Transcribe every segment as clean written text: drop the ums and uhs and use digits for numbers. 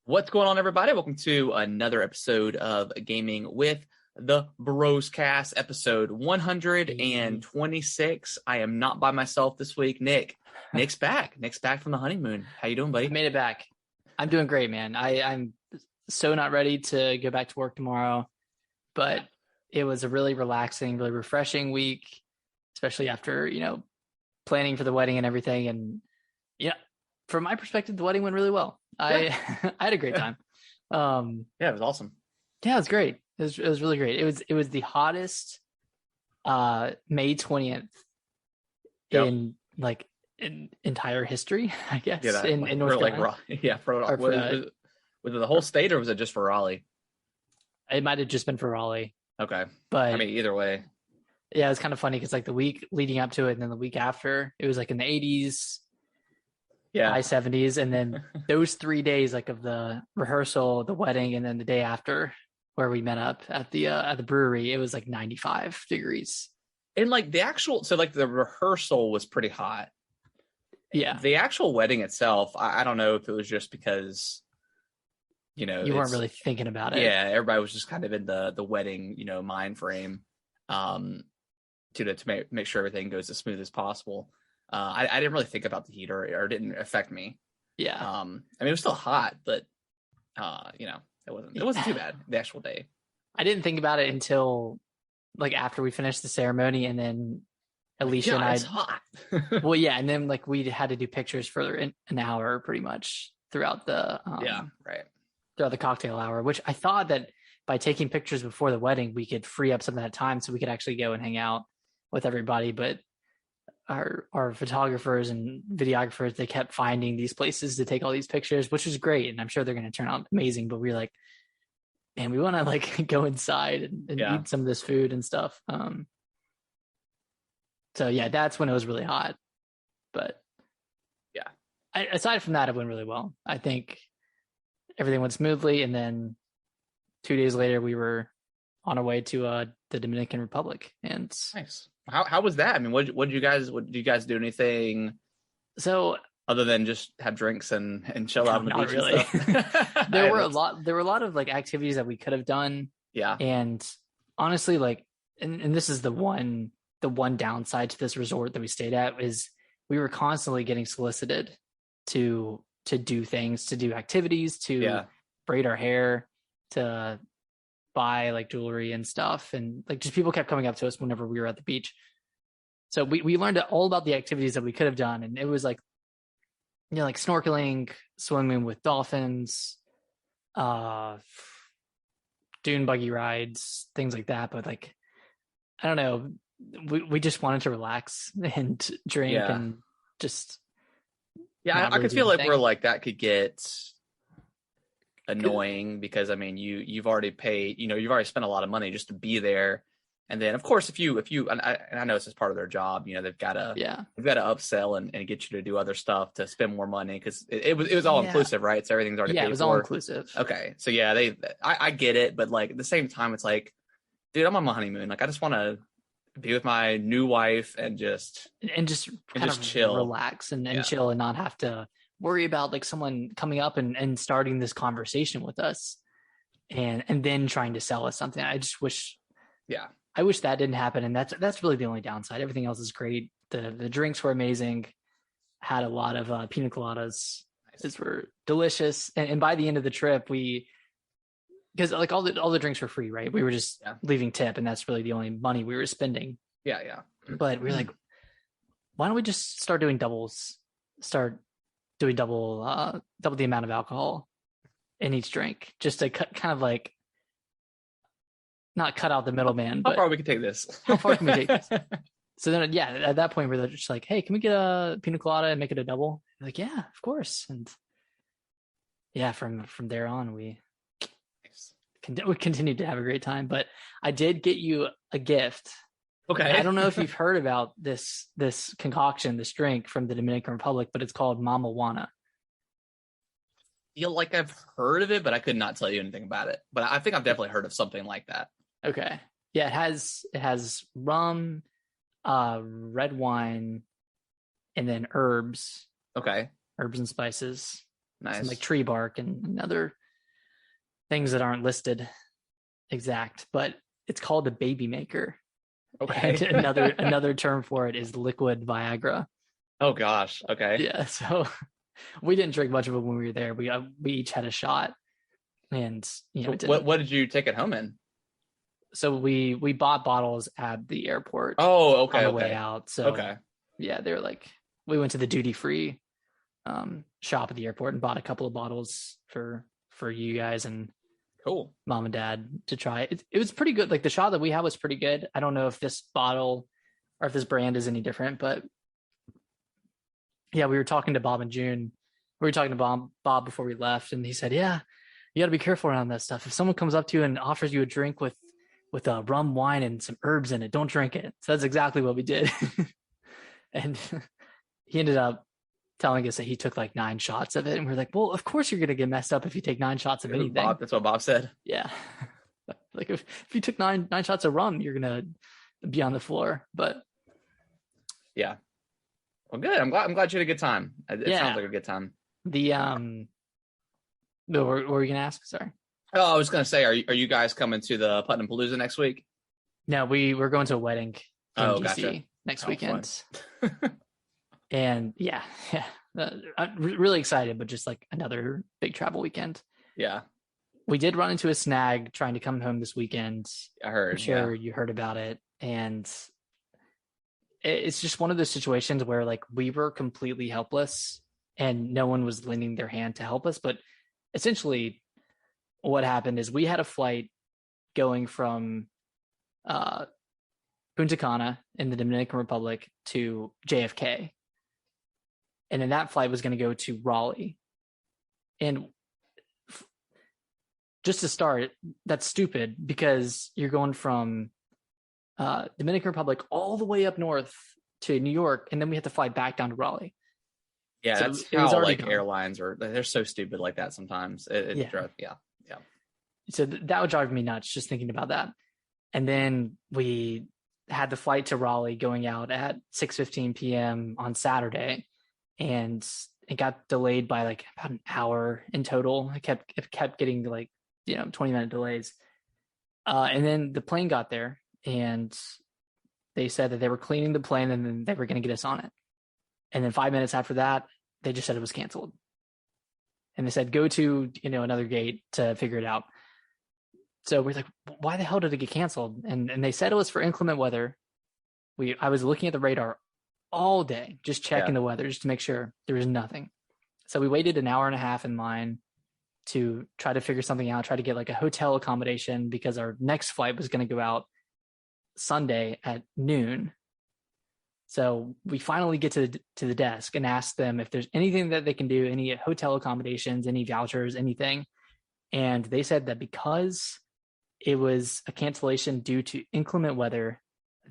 What's going on, everybody? Welcome to another episode of Gaming with the Bros Cast, episode 126. I am not by myself this week. Nick's back. Nick's back from the honeymoon. How you doing, buddy? I made it back. I'm doing great, man. I'm so not ready to go back to work tomorrow, but it was a really relaxing, really refreshing week, especially after, planning for the wedding and everything. And from my perspective, the wedding went really well. I had a great time. It was awesome. Yeah, it was great. It was really great. It was the hottest May 20th in entire history, I guess, in North Carolina. Was it the whole state or was it just for Raleigh? It might have just been for Raleigh. Okay. But I mean, either way. Yeah, it was kind of funny because the week leading up to it and then the week after, it was in the 80s. High 70s, and then those 3 days of the rehearsal, the wedding, and then the day after where we met up at the brewery, it was 95 degrees. And the rehearsal was pretty hot. Yeah. The actual wedding itself, I don't know if it was just because you weren't really thinking about it. Yeah, everybody was just kind of in the wedding, mind frame, to make sure everything goes as smooth as possible. I didn't really think about the heat or it didn't affect me. Yeah. I mean, it was still hot, but it wasn't too bad the actual day. I didn't think about it until after we finished the ceremony, and then Alicia and I. It's hot. Well, yeah, and then we had to do pictures for an hour, pretty much throughout the throughout the cocktail hour, which I thought that by taking pictures before the wedding, we could free up some of that time so we could actually go and hang out with everybody, but. Our photographers and videographers, they kept finding these places to take all these pictures, which was great, and I'm sure they're going to turn out amazing. But we were like, man, we want to go inside and eat some of this food and stuff. So yeah, that's when it was really hot. But yeah, aside from that, it went really well. I think everything went smoothly, and then 2 days later, we were on our way to the Dominican Republic. And nice. How was that? I mean, what did you guys do anything other than just have drinks and chill out on the beach? Really. And stuff? There were a lot of activities that we could have done. Yeah. And honestly, and this is the one downside to this resort that we stayed at is we were constantly getting solicited to do things, to do activities, to braid our hair, to buy jewelry and stuff, and just people kept coming up to us whenever we were at the beach. So we learned all about the activities that we could have done, and it was snorkeling, swimming with dolphins, dune buggy rides, things like that. But I don't know, we just wanted to relax and drink and just I could feel we're that could get annoying because I mean you've already paid, you've already spent a lot of money just to be there, and then of course if you and I know this is part of their job, they've got to upsell and get you to do other stuff to spend more money because it was all inclusive, right? So everything's already paid it was for. all inclusive. Okay, so I get it, but at the same time it's dude, I'm on my honeymoon, I just want to be with my new wife and just chill, relax and chill and not have to worry about someone coming up and starting this conversation with us and then trying to sell us something. I just wish, I wish that didn't happen. And that's really the only downside. Everything else is great. The drinks were amazing. Had a lot of pina coladas. These were delicious. And by the end of the trip, because all the drinks were free, right? We were just leaving tip, and that's really the only money we were spending. Yeah. But we were why don't we just start doing doubles? Start doing double the amount of alcohol in each drink, just to not cut out the middleman. How far we can take this? How far can we take this? So then, at that point, we're just hey, can we get a pina colada and make it a double? We're yeah, of course. And from there on, we continued to have a great time. But I did get you a gift. Okay. I don't know if you've heard about this concoction, this drink from the Dominican Republic, but it's called Mama Juana. Feel like I've heard of it, but I could not tell you anything about it. But I think I've definitely heard of something like that. Okay. Yeah, it has rum, red wine, and then herbs. Okay. Herbs and spices. Nice. Some like tree bark and other things that aren't listed exact, but it's called a baby maker. Okay. And another term for it is liquid Viagra. Oh gosh. Okay. Yeah. So we didn't drink much of it when we were there. We each had a shot, and what did you take it home in? So we bought bottles at the airport. Oh, okay. On the way out. So yeah, they were like, we went to the duty free shop at the airport and bought a couple of bottles for you guys and cool mom and dad to try. It was pretty good. Like the shot that we had was pretty good. I don't know if this bottle or if this brand is any different, but yeah, we were talking to Bob and June. We were talking to Bob before we left, and he said, "Yeah, you got to be careful around that stuff. If someone comes up to you and offers you a drink with a rum wine and some herbs in it, don't drink it." So that's exactly what we did. And he ended up telling us that he took like 9 shots of it, and we're like, "Well, of course you're gonna get messed up if you take 9 shots of anything." That's what Bob said. Yeah, like if you took nine shots of rum, you're gonna be on the floor. But yeah, well, good. I'm glad you had a good time. It sounds like a good time. What were you gonna ask? Sorry. Oh, I was gonna say, are you guys coming to the Putnam Palooza next week? No, we're going to a wedding in DC gotcha. Next weekend. And I'm really excited, but just like another big travel weekend. Yeah. We did run into a snag trying to come home this weekend. I heard. I'm sure you heard about it. And it's just one of those situations where like we were completely helpless and no one was lending their hand to help us. But essentially what happened is we had a flight going from Punta Cana in the Dominican Republic to JFK. And then that flight was going to go to Raleigh. And just to start, that's stupid because you're going from Dominican Republic all the way up north to New York, and then we have to fly back down to Raleigh. Yeah, so that's how like airlines they're so stupid like that sometimes. Yeah. So that would drive me nuts just thinking about that. And then we had the flight to Raleigh going out at 6:15 p.m. on Saturday, and it got delayed by like about an hour in total. It kept getting like 20-minute delays. And then the plane got there, and they said that they were cleaning the plane, and then they were going to get us on it. And then 5 minutes after that, they just said it was canceled. And they said, go to, another gate to figure it out. So we're like, why the hell did it get canceled? And they said it was for inclement weather. I was looking at the radar all day, just checking the weather, just to make sure there was nothing. So we waited an hour and a half in line to try to figure something out, try to get like a hotel accommodation because our next flight was going to go out Sunday at noon. So we finally get to the desk and ask them if there's anything that they can do, any hotel accommodations, any vouchers, anything. And they said that because it was a cancellation due to inclement weather,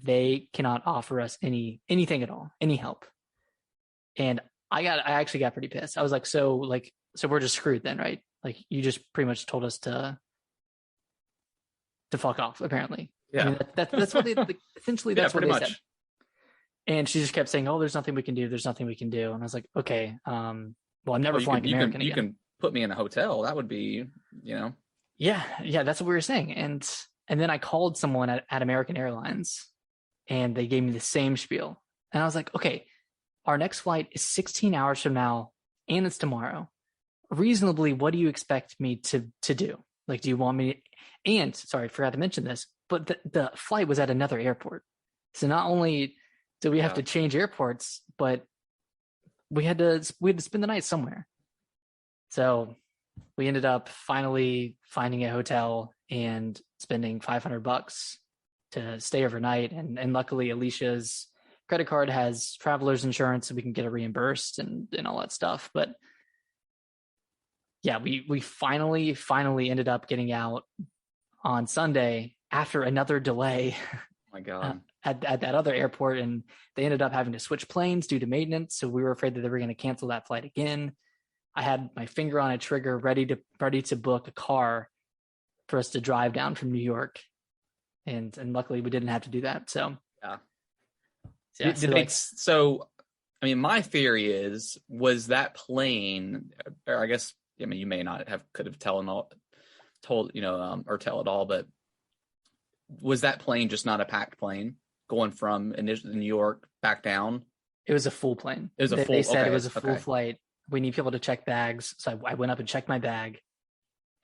they cannot offer us anything at all, any help. And I actually got pretty pissed. I was like, so we're just screwed then, right? Like you just pretty much told us to fuck off, apparently. Yeah. I mean, that's what they essentially that's what they said. And she just kept saying, "Oh, there's nothing we can do. There's nothing we can do." And I was like, "Okay, well, I'm never flying American again." You can put me in a hotel. That would be, Yeah, that's what we were saying. And then I called someone at American Airlines, and they gave me the same spiel. And I was like, "Okay, our next flight is 16 hours from now, and it's tomorrow. Reasonably, what do you expect me to do? Like, do you want me?" And sorry, I forgot to mention this, but the flight was at another airport. So not only did we have to change airports, but we had to spend the night somewhere. So we ended up finally finding a hotel and spending $500 to stay overnight. And luckily Alicia's credit card has traveler's insurance, so we can get it reimbursed and all that stuff. But yeah, we finally ended up getting out on Sunday after another delay. Oh my God. At that other airport, and they ended up having to switch planes due to maintenance. So we were afraid that they were going to cancel that flight again. I had my finger on a trigger, ready to book a car for us to drive down from New York, and luckily we didn't have to do that. So so I mean, my theory was that plane, or I guess, I mean, you may not could have told, you know, or tell it all, but was that plane just not a packed plane going from New York back down? It was a full plane. It was They said it was a full flight. We need people to check bags. So I went up and checked my bag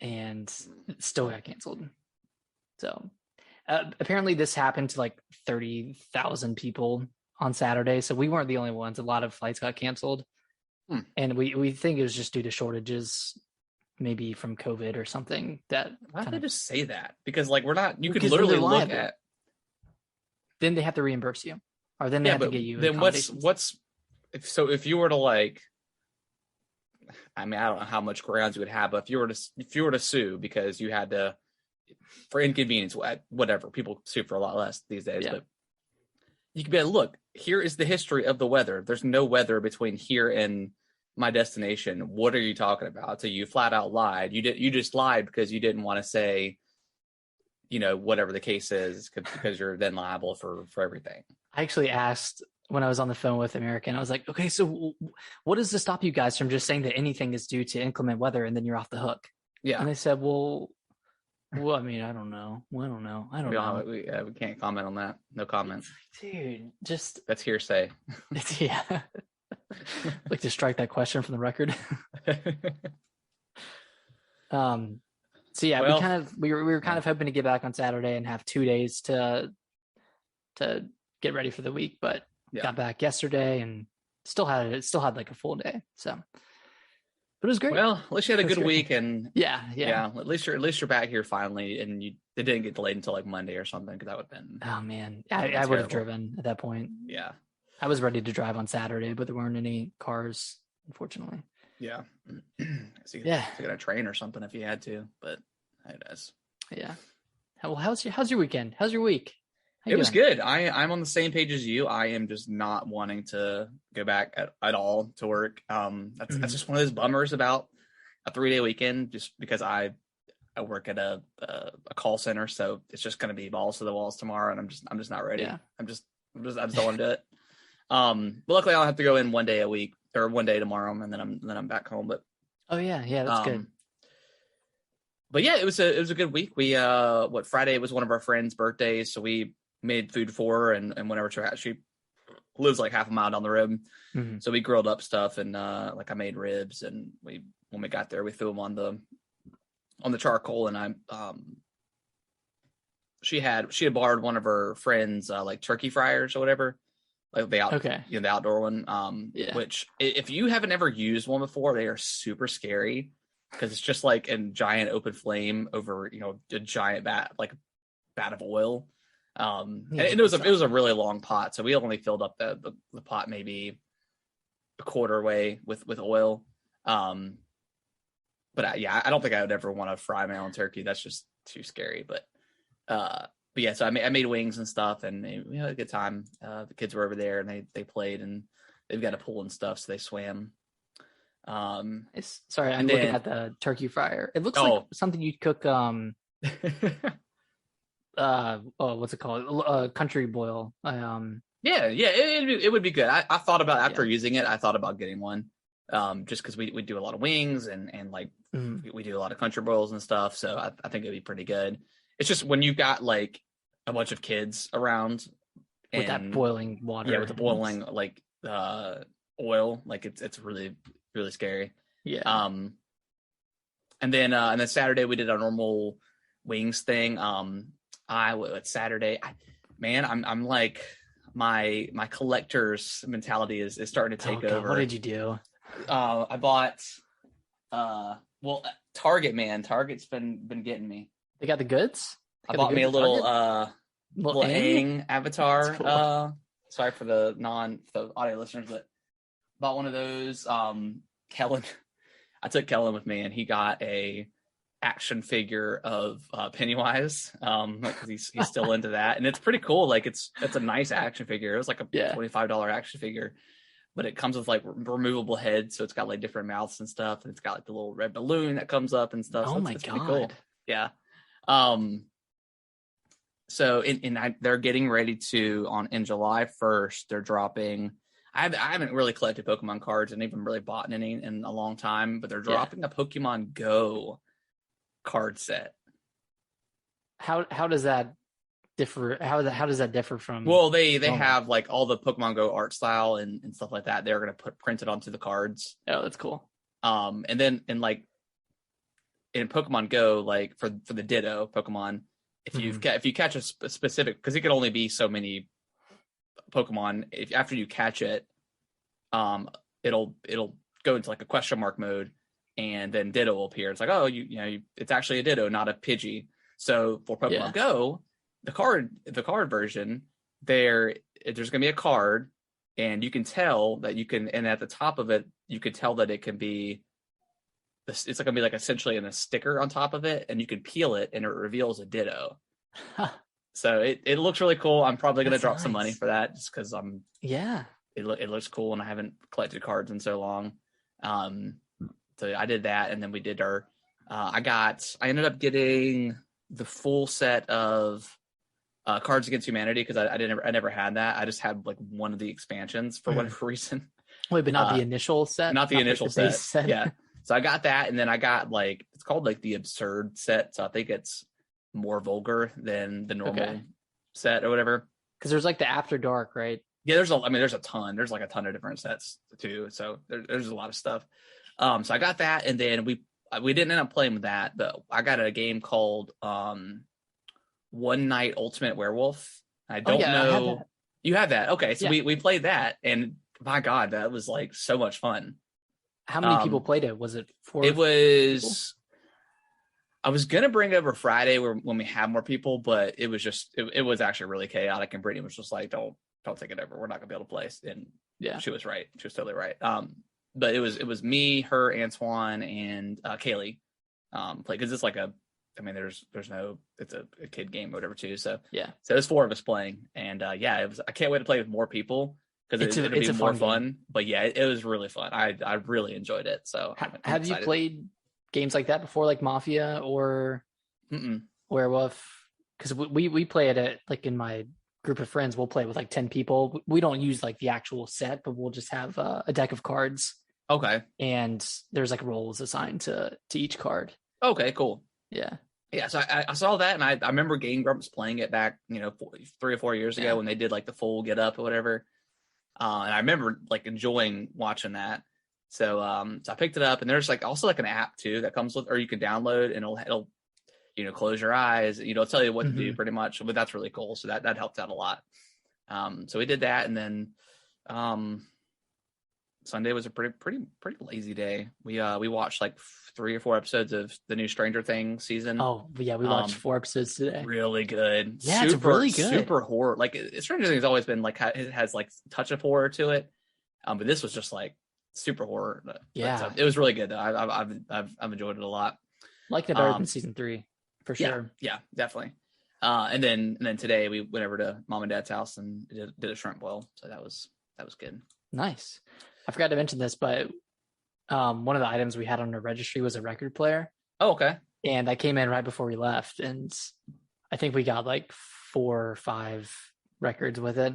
and it still got canceled. So apparently this happened to like 30,000 people on Saturday. So we weren't the only ones. A lot of flights got canceled. And we think it was just due to shortages, maybe from COVID or something. Why did they just say that? Because like you could literally look at. Then they have to reimburse you, or then they have to get you. Then if you were to like, I mean, I don't know how much grounds you would have, but if you were to sue because you had to, for inconvenience, whatever, people sue for a lot less these days, but you could be like, look, here is the history of the weather. There's no weather between here and my destination. What are you talking about? So you flat out lied. You just lied because you didn't want to say, you know, whatever the case is, because you're then liable for everything. I actually asked when I was on the phone with American, I was like, okay, so what does to stop you guys from just saying that anything is due to inclement weather and then you're off the hook? Yeah. And they said, well, I mean, I don't know. I don't know. We can't comment on that. No comment. Dude, that's hearsay. Yeah. Like to strike that question from the record. So yeah, well, we were kind of hoping to get back on Saturday and have 2 days to get ready for the week, but got back yesterday and still had like a full day. So but it was great. Well, at least you had a good week, and yeah. At least you're back here finally, and it didn't get delayed until like Monday or something, because that would have been. Oh man, I would have driven at that point. Yeah, I was ready to drive on Saturday, but there weren't any cars, unfortunately. Yeah, so you got a train or something if you had to, but it is. Yeah. Well, how's your weekend? How's your week? It was good. I'm on the same page as you. I am just not wanting to go back at all to work. That's just one of those bummers about a 3-day weekend, just because I work at a call center, so it's just going to be balls to the walls tomorrow, and I'm just not ready. Yeah. I just don't want to do it. But luckily I'll have to go in 1 day a week, or 1 day tomorrow, and then I'm back home. But that's good. But yeah, it was a good week. We Friday was one of our friends' birthdays, so we made food for her, and whenever she lives like half a mile down the road, so we grilled up stuff, and like I made ribs, and when we got there, we threw them on the charcoal, and she had borrowed one of her friends' like turkey fryers or whatever, like the outdoor one. Which if you haven't ever used one before, they are super scary, because it's just like a giant open flame over, you know, a giant bat of oil. And it was a really long pot, so we only filled up the pot maybe a quarter way with oil. But I don't think I would ever want to fry my own turkey. That's just too scary. But yeah, so I made wings and stuff, and we had a good time. The kids were over there, and they played, and they've got a pool and stuff, so they swam. I'm looking at the turkey fryer. It looks like something you'd cook. What's it called? Country boil. It would be good. I thought about, after using it, I thought about getting one, just because we do a lot of wings and like we do a lot of country boils and stuff, so I think it'd be pretty good. It's just when you've got like a bunch of kids around with that boiling water, with the boiling like oil, like it's really, really scary. And then Saturday we did our normal wings thing. Saturday, I'm like, my collector's mentality is starting to take over. What did you do? I bought Target, man. Target's been getting me. They got the goods? I bought me a little Aang avatar. Cool. Sorry for the audio listeners, but bought one of those. Kellen, I took Kellen with me, and he got a action figure of Pennywise, because he's still into that, and it's pretty cool. Like it's a nice action figure. It was like a $25 action figure, but it comes with like removable heads, so it's got like different mouths and stuff, and it's got like the little red balloon that comes up and stuff. Oh, so my it's god! Pretty cool. Yeah. So they're getting ready to in July 1st. They're dropping. I haven't really collected Pokemon cards and even really bought any in a long time, but they're dropping a Pokemon Go card set. How does that differ? How does that differ from? Well, they have like all the Pokemon Go art style and stuff like that. They're going to print it onto the cards. Oh, that's cool. And then in Pokemon Go, like for the Ditto Pokemon, if you catch a specific, because it can only be so many Pokemon. After you catch it, it'll go into like a question mark mode, and then Ditto will appear. It's like, oh, it's actually a Ditto, not a Pidgey. So for Pokemon Go, the card version, there's going to be a card, and you can tell that and at the top of it, you can tell that it can be. It's going to be like essentially a sticker on top of it, and you can peel it, and it reveals a Ditto. So it looks really cool. I'm probably going to drop some money for that just because it looks cool, and I haven't collected cards in so long. So I did that, and then we did I ended up getting the full set of Cards Against Humanity because I never had that. I just had like one of the expansions for whatever reason. Wait, but not the initial set? Not the initial set. Yeah. So I got that, and then I got it's called like the Absurd set. So I think it's more vulgar than the normal set or whatever. Because there's like the After Dark, right? Yeah, there's a ton. There's like a ton of different sets too. So there's a lot of stuff. So I got that, and then we didn't end up playing with that, but I got a game called One Night Ultimate Werewolf. I don't know. You have that. Okay, so we played that, and my God, that was like so much fun. How many people played it? Was it 4? It was. People? I was gonna bring it over Friday when we have more people, but it was just it was actually really chaotic, and Brittany was just like, "Don't take it over. We're not gonna be able to play." And she was right. She was totally right. But it was me, her, Antoine, and Kaylee play because it's like there's no, it's a kid game or whatever too. So there's 4 of us playing, and I can't wait to play with more people because it'll be more fun. But it was really fun. I really enjoyed it. So have you played games like that before, like Mafia or Werewolf? Because we play it at like in my group of friends. We'll play with like 10 people. We don't use like the actual set, but we'll just have a deck of cards. Okay. And there's like roles assigned to each card. Okay, cool. Yeah. Yeah, so I saw that, and I remember Game Grumps playing it back, 3 or 4 years ago when they did like the full get up or whatever. And I remember like enjoying watching that. So I picked it up, and there's like also like an app too that comes with, or you can download, and it'll close your eyes, it'll tell you what to do pretty much. But that's really cool. So that helped out a lot. So we did that, and then Sunday was a pretty lazy day. We watched like 3 or 4 episodes of the new Stranger Things season. Oh yeah, we watched 4 episodes today. Really good. Yeah, it's really good. Super horror. Like Stranger Things has always been like, it has like a touch of horror to it. But this was just like super horror. But it was really good though. I've enjoyed it a lot. Liked it better than season 3 for sure. Yeah, definitely. And then today we went over to Mom and Dad's house and did a shrimp boil. So that was good. Nice. I forgot to mention this, but one of the items we had on our registry was a record player. Oh, okay. And I came in right before we left, and I think we got like 4 or 5 records with it.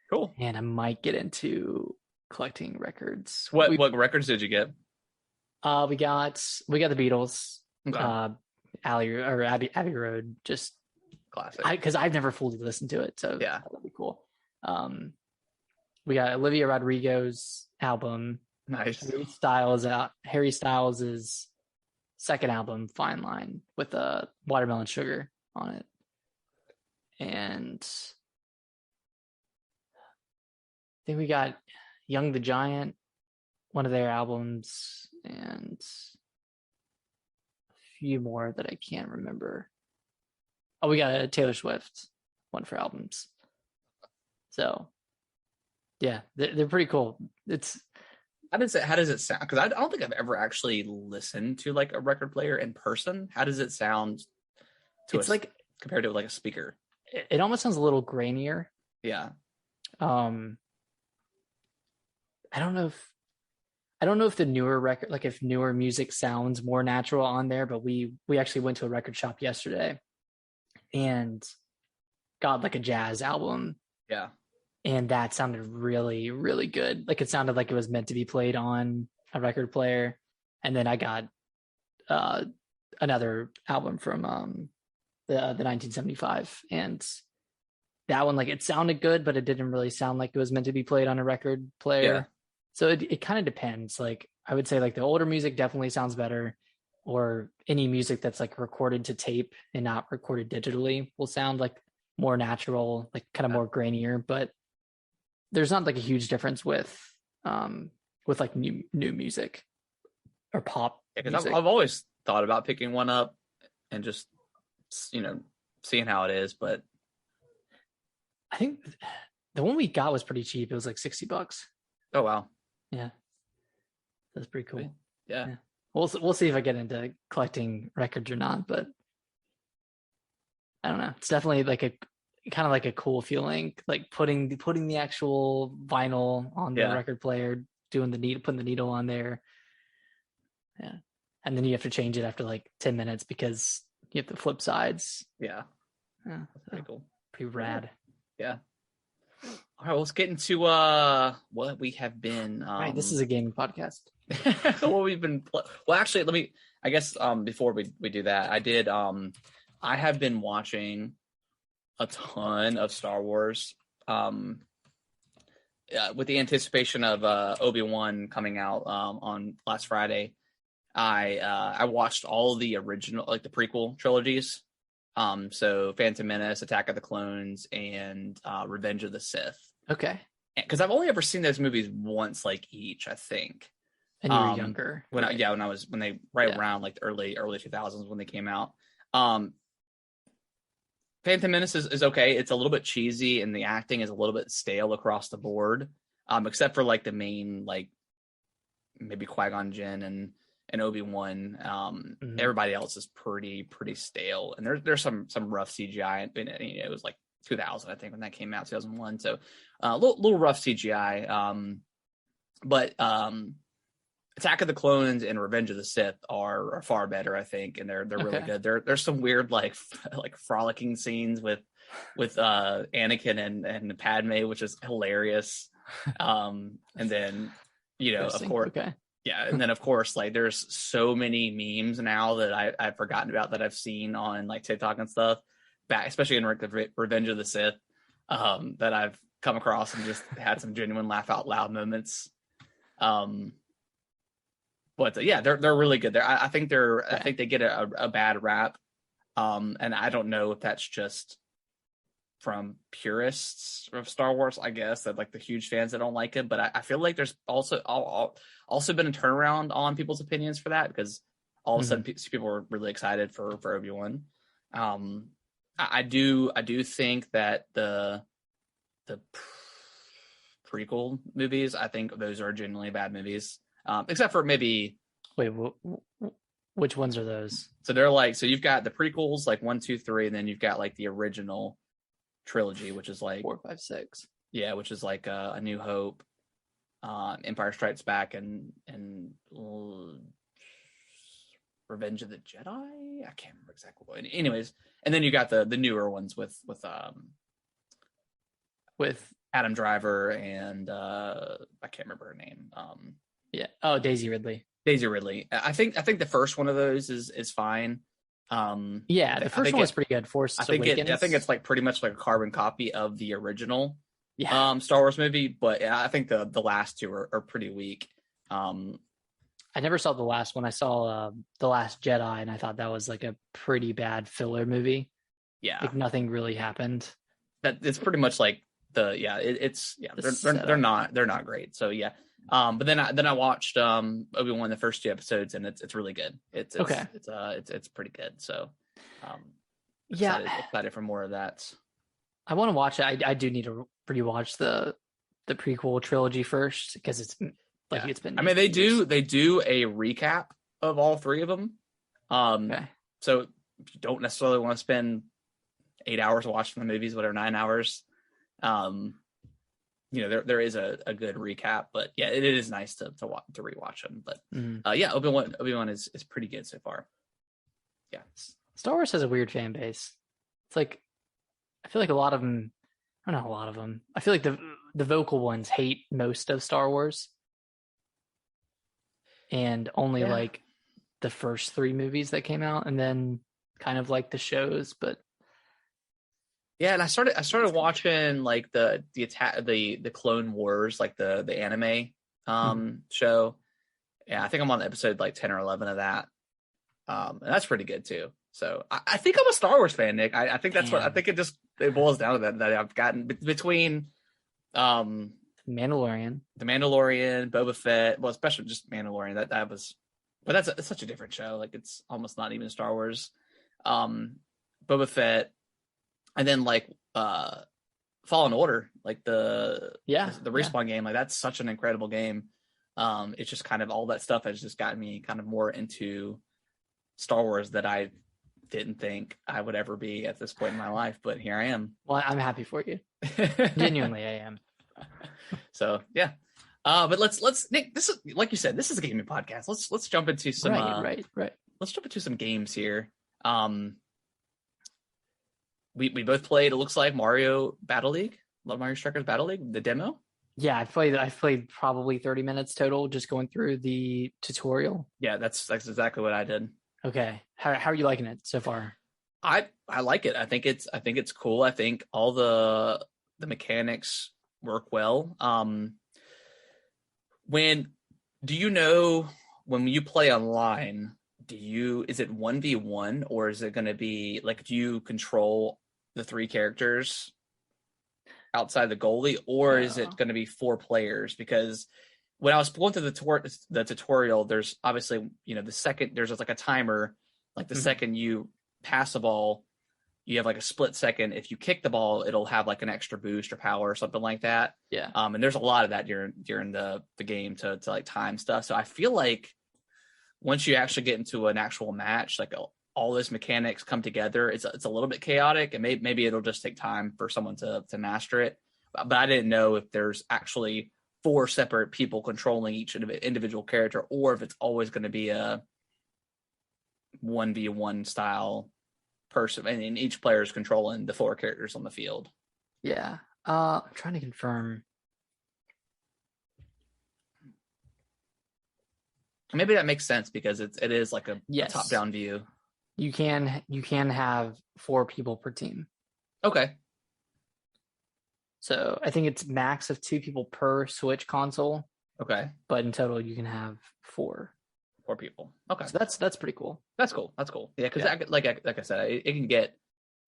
Cool. And I might get into collecting records. What records did you get? We got the Beatles. Okay. Abbey Road, just classic. Because I've never fully listened to it, so yeah, that'd be cool. We got Olivia Rodrigo's album. Nice. Harry Styles' second album, Fine Line, with Watermelon Sugar on it. And I think we got Young the Giant, one of their albums, and a few more that I can't remember. Oh, we got a Taylor Swift one for albums. So yeah, they're pretty cool. How does it sound? Because I don't think I've ever actually listened to like a record player in person. How does it sound compared to like a speaker? It almost sounds a little grainier. Yeah. I don't know if the newer record, like if newer music sounds more natural on there, but we actually went to a record shop yesterday and got like a jazz album. Yeah. and that sounded really, really good. Like it sounded like it was meant to be played on a record player. And then I got another album from the 1975, and that one, like, it sounded good, but it didn't really sound like it was meant to be played on a record player. Yeah. So it kind of depends. Like I would say like the older music definitely sounds better, or any music that's like recorded to tape and not recorded digitally will sound like more natural, like kind of more grainier. But there's not like a huge difference with like new music or pop. Because I've always thought about picking one up and just, you know, seeing how it is. But I think the one we got was pretty cheap. It was like $60. Oh wow! Yeah, that's pretty cool. Yeah. We'll see if I get into collecting records or not, but I don't know. It's definitely like a kind of like a cool feeling, like putting the actual vinyl on the record player, putting the needle on there. Yeah. And then you have to change it after like 10 minutes because you have to flip sides. Yeah. Yeah. Pretty cool. Pretty rad. Yeah. All right, let's get into what we have been. Right, this is a gaming podcast. What we've been. Well, actually, I guess before we do that, I have been watching a ton of Star Wars. With the anticipation of Obi-Wan coming out on last Friday, I watched all the original, like the prequel trilogies. So Phantom Menace, Attack of the Clones, and Revenge of the Sith. Okay. Because I've only ever seen those movies once, like each, I think. And you were younger. When they around like the early 2000s when they came out. Phantom Menace is okay. It's a little bit cheesy, and the acting is a little bit stale across the board, except for like the main, like maybe Qui-Gon Jinn and Obi-Wan. Everybody else is pretty stale, and there's some rough CGI. And it was like 2000, I think, when that came out, 2001. So a little rough CGI. But Attack of the Clones and Revenge of the Sith are far better, I think, and they're really good. There's some weird like frolicking scenes with Anakin and Padme, which is hilarious. And then of course. Okay. Yeah, and then of course, like there's so many memes now that I've forgotten about that I've seen on like TikTok and stuff, especially in Revenge of the Sith, that I've come across and just had some genuine laugh out loud moments. But yeah, they're really good. I think they get a bad rap, and I don't know if that's just from purists of Star Wars, I guess, that like the huge fans that don't like it. But I feel like there's also been a turnaround on people's opinions for that, because all of a sudden people were really excited for Obi-Wan. I do think that the prequel movies, I think those are genuinely bad movies, except for maybe. Wait, which ones are those? So they're like, so you've got the prequels, like 1, 2, 3, and then you've got like the original trilogy, which is like 4, 5, 6. Yeah, which is like A New Hope, Empire Strikes Back, and Revenge of the Jedi. I can't remember exactly what. Anyways, and then you got the newer ones with Adam Driver and I can't remember her name. Daisy Ridley. I think the first one of those is fine. The first one was pretty good. Force Awakens. I think it's like pretty much like a carbon copy of the original Star Wars movie, but I think the last two are pretty weak. I never saw the last one. I saw The Last Jedi, and I thought that was like a pretty bad filler movie. Yeah, like nothing really happened. That it's pretty much like they're not great. So yeah. But then I watched Obi-Wan, the first 2 episodes, and it's really good. It's pretty good. So excited for more of that. I want to watch it. I do need to rewatch the prequel trilogy first, because it's like it's been. I mean, they do a recap of all 3 of them. So if you don't necessarily want to spend 8 hours watching the movies, whatever, 9 hours. There is a good recap, but yeah, it is nice to rewatch them. But Obi-Wan is pretty good so far. Yeah, Star Wars has a weird fan base. It's like I feel like a lot of them I don't know a lot of them. I feel like the vocal ones hate most of Star Wars, and only like the first 3 movies that came out, and then kind of like the shows. But yeah, and I started watching like the Clone Wars, like the anime show. Yeah, I think I'm on episode like 10 or 11 of that. And that's pretty good too. So I think I'm a Star Wars fan, Nick. I think that's what I think it boils down to that I've gotten between Mandalorian, the Mandalorian, Boba Fett, well, especially just Mandalorian. That was, but it's such a different show. Like it's almost not even Star Wars. Boba Fett, and then like Fallen Order, like the Respawn game. Like that's such an incredible game. It's just kind of all that stuff has just gotten me kind of more into Star Wars that I didn't think I would ever be at this point in my life, but here I am. Well, I'm happy for you. Genuinely, I am. So yeah. But let's Nick, this is, like you said, this is a gaming podcast. Let's jump into some right. Let's jump into some games here. We both played, it looks like, Mario Battle League, Mario Strikers Battle League, the demo. Yeah, I played probably 30 minutes total, just going through the tutorial. Yeah, that's exactly what I did. Okay, how are you liking it so far? I like it. I think it's cool. I think all the mechanics work well. When you play online, is it 1v1 or is it going to be like, do you control the 3 characters outside the goalie, or is it going to be 4 players? Because when I was going through the tutorial, there's obviously, the second there's like a timer, like the second you pass a ball, you have like a split second. If you kick the ball, it'll have like an extra boost or power or something like that. Yeah. And there's a lot of that during the game to like time stuff. So I feel like once you actually get into an actual match, like all this mechanics come together, it's a little bit chaotic, and maybe it'll just take time for someone to master it. But I didn't know if there's actually 4 separate people controlling each individual character, or if it's always going to be a 1v1 style person, and each player is controlling the 4 characters on the field. Yeah. I'm trying to confirm. Maybe that makes sense because it is like a top-down view. You can have 4 people per team. Okay. So I think it's max of 2 people per Switch console. Okay. But in total, you can have 4. 4 people. Okay. So that's pretty cool. That's cool. Yeah, because like I said, it can get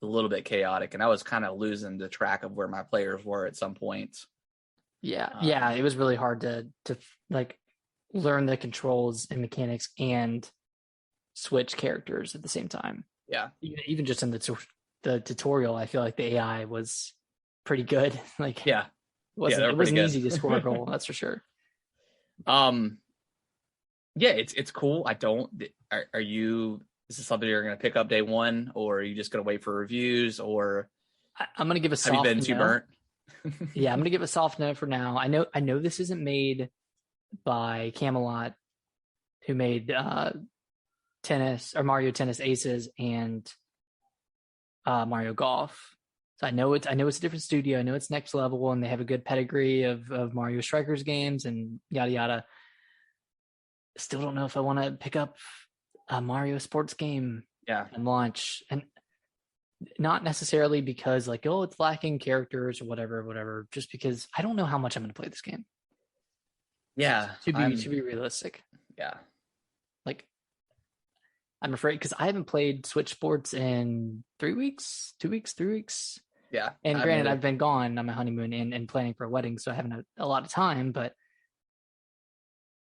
a little bit chaotic, and I was kind of losing the track of where my players were at some point. Yeah. It was really hard to like learn the controls and mechanics and switch characters at the same time. Yeah. Even just in the tutorial, I feel like the AI was pretty good. Like, it wasn't easy to score a goal. That's for sure. Yeah, it's cool. Are you, is this something you're going to pick up day one, or are you just going to wait for reviews, or I'm going to give a soft have you been too burnt? Yeah, I'm going to give a soft no for now. I know this isn't made by Camelot, who made Tennis or Mario Tennis Aces and Mario Golf. So I know it's a different studio. I know it's next level, and they have a good pedigree of Mario Strikers games and yada yada. Still don't know if I want to pick up a Mario sports game and launch, and not necessarily because like, oh, it's lacking characters or whatever, just because I don't know how much I'm going to play this game. Yeah, to be realistic. Yeah, like I'm afraid, because I haven't played Switch Sports in 3 weeks. Yeah, and granted, I've been gone on my honeymoon and planning for a wedding, so I haven't had a lot of time, but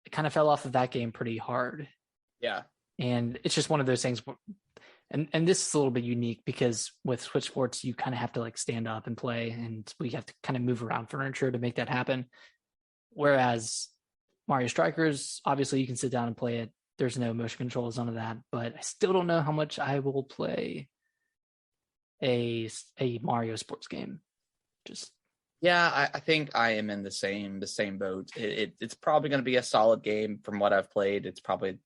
I kind of fell off of that game pretty hard. Yeah. And it's just one of those things. And this is a little bit unique because with Switch Sports, you kind of have to like stand up and play, and we have to kind of move around furniture to make that happen. Whereas Mario Strikers, obviously you can sit down and play it. There's no motion controls, none of that. But I still don't know how much I will play a Mario sports game. Just yeah, I think I am in the same boat. It's probably going to be a solid game from what I've played. It's probably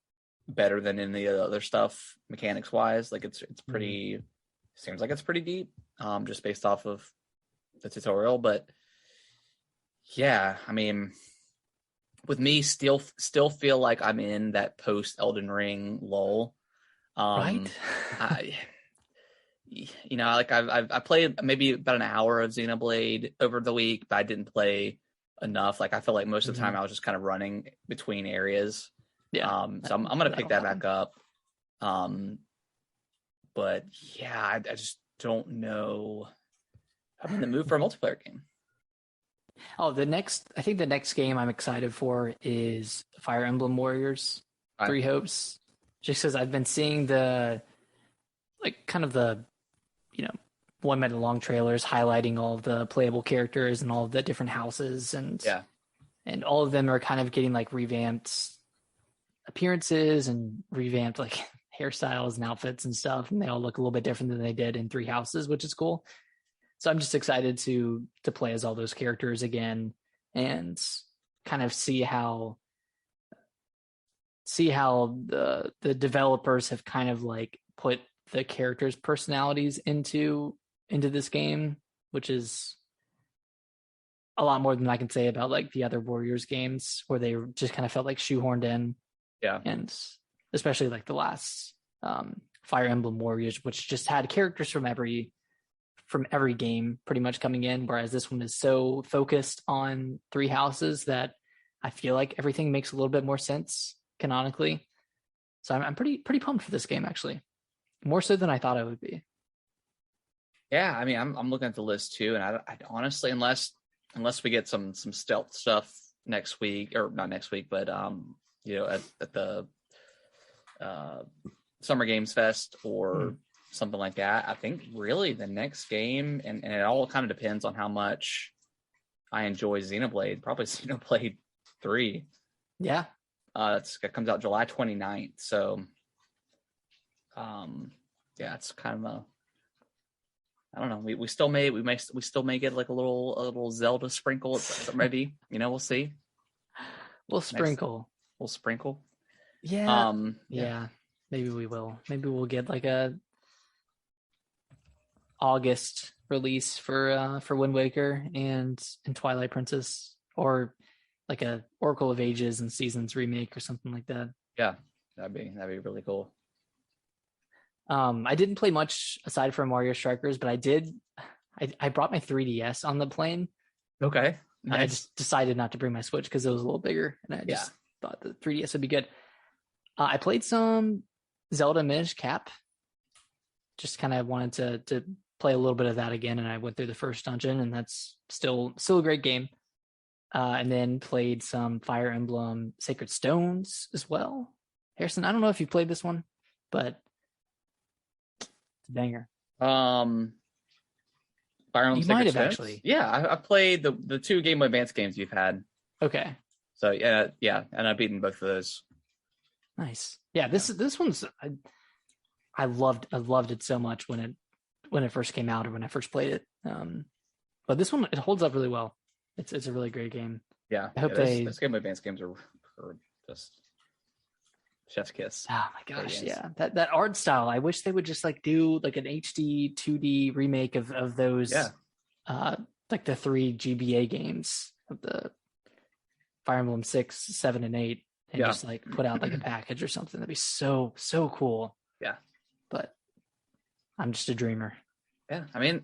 better than any of the other stuff mechanics wise. Like it's pretty seems like it's pretty deep, just based off of tutorial. But yeah, I mean, with me, still feel like I'm in that post Elden Ring lull. Right. Like I played maybe about an hour of Xenoblade over the week, but I didn't play enough. Like I feel like most of the time I was just kind of running between areas. Yeah. So I'm gonna pick that back up. But yeah, I just don't know. I'm in the mood for a multiplayer game. Oh, I think the next game I'm excited for is Fire Emblem Warriors, Three Hopes. Just because I've been seeing the 1 minute long trailers highlighting all of the playable characters and all of the different houses, and all of them are kind of getting like revamped appearances and revamped like hairstyles and outfits and stuff, and they all look a little bit different than they did in Three Houses, which is cool. So I'm just excited to play as all those characters again and kind of see how the developers have kind of like put the characters' personalities into this game, which is a lot more than I can say about like the other Warriors games where they just kind of felt like shoehorned in. Yeah. And especially like the last Fire Emblem Warriors, which just had characters from every game pretty much coming in, whereas this one is so focused on Three Houses that I feel like everything makes a little bit more sense canonically. So I'm pretty pumped for this game, actually, more so than I thought I would be. Yeah, I mean, I'm looking at the list too, and I honestly, unless we get some stealth stuff next week, or not next week, but at the Summer Games Fest or something like that, I think really the next game, and it all kind of depends on how much I enjoy Xenoblade, probably Xenoblade 3. Yeah. It comes out July 29th. So, it's kind of I don't know. We still may get like a little Zelda sprinkle, maybe, we'll see. We'll sprinkle. Yeah. Yeah. Maybe we will. Maybe we'll get like a August release for Wind Waker and Twilight Princess, or like a Oracle of Ages and Seasons remake or something like that. Yeah, that'd be really cool. I didn't play much aside from Mario Strikers, but I brought my 3DS on the plane. Okay. Nice. I just decided not to bring my Switch because it was a little bigger, and I just thought the 3DS would be good. I played some Zelda Minish Cap. Just kind of wanted to play a little bit of that again, and I went through the first dungeon, and that's still a great game. And then played some Fire Emblem Sacred Stones as well. Harrison, I don't know if you played this one, but it's a banger. Fire Emblem Sacred Stones? Actually. Yeah, I played the two Game Boy Advance games you've had. Okay. So yeah, and I've beaten both of those. Nice. Yeah, this one's I loved it so much when it first came out, or when I first played it. But this one, it holds up really well. It's a really great game. Yeah, I hope those Game Boy Advance games are just chef's kiss. Oh my gosh, yeah. That art style. I wish they would just like do like an HD 2D remake of those. Yeah. Like the 3 GBA games of the Fire Emblem 6, 7, and 8, and just like put out like a package or something. That'd be so cool. Yeah. But I'm just a dreamer. Yeah, I mean,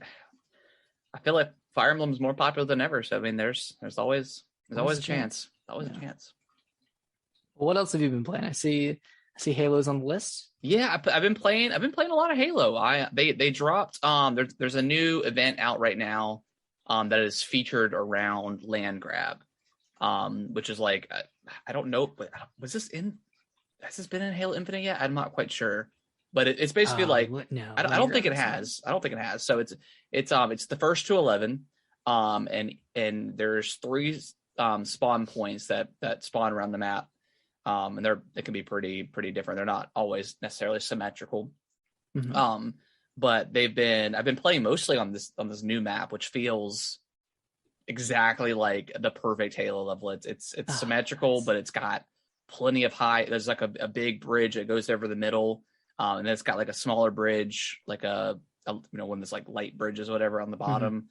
I feel like Fire Emblem's more popular than ever. So I mean, there's always a chance. Always a chance. Well, what else have you been playing? I see Halo's on the list. Yeah, I've been playing a lot of Halo. They dropped there's a new event out right now that is featured around land grab, which is like I don't know, but has this been in Halo Infinite yet? I'm not quite sure. But it's basically like no, I don't think it has. I don't think it has. So it's the first to 11, and there's 3 spawn points that spawn around the map, and they can be pretty different. They're not always necessarily symmetrical. Mm-hmm. But I've been playing mostly on this new map, which feels exactly like the perfect Halo level. It's symmetrical, but it's got plenty of height. There's like a big bridge that goes over the middle. And then it's got like a smaller bridge, like one of those like light bridges, whatever, on the bottom.